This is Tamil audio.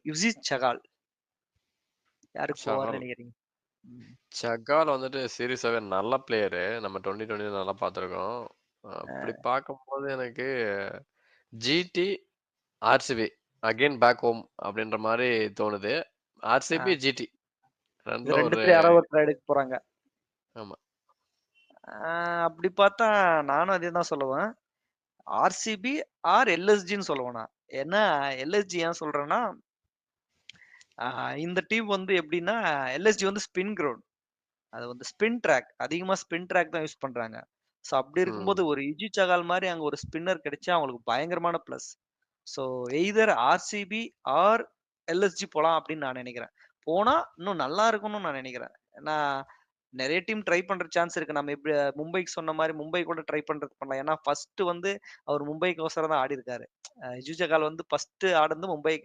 யுசித் சகால் யாருக்கு போவார்ன்னு ஷஹால். நினைக்கிறீங்க? ம். சகால் வந்துட்டு சீரியஸாவே நல்ல பிளேயரு. நம்ம 2020 நல்லா பார்த்துருக்கோம். அப்படி அ பார்க்கும்போது எனக்கு GT, RCB again back home அப்படின்ற மாரி தோணுது. ஆ. ஆர்சிபி, ஜிடி இது 2ல ஒரு 2த்துல யாராவது ஒருத்தர எடுக்க போறாங்க. ஆமா. ஆ அப்படி பார்த்தா நானும் அதே தான் சொல்லுவேன். ஆர்சிபி ஆர் எல்எஸ்ஜின்னு சொல்லுவேன் நான். ஏன்னா எல்எஸ்ஜி ஏன் சொல்றேன்னா, ஆ இந்த டீம் வந்து எப்படின்னா, எல்எஸ்ஜி வந்து ஸ்பின் கிரவுண்ட். அது வந்து ஸ்பின் ட்ராக். அதிகமா ஸ்பின் ட்ராக் தான் யூஸ் பண்றாங்க. ஸோ அப்படி இருக்கும்போது ம். ஒரு யுஜி சகால் மாரி அங்க ஒரு ஸ்பின்னர் கிடைச்சா அவங்களுக்கு பயங்கரமான plus. So either RCB or LSG போலாம் அப்படின்னு நான் நினைக்கிறேன். போனா இன்னும் நல்லா இருக்கும்னு நான் நினைக்கிறேன். ஏன்னா நெறைய டீம் ட்ரை பண்ற சான்ஸ் இருக்கு. நம்ம இப்ப மும்பைக்கு சொன்ன மாரி மும்பை கூட ட்ரை பண்றது பண்ணலாம். ஏன்னா ஃபர்ஸ்ட் வந்து அவர் மும்பைக்கோசரம் தான் ஆடியிருக்காரு. யுஜி சகால் வந்து ஃபர்ஸ்ட் ஆடுனது மும்பை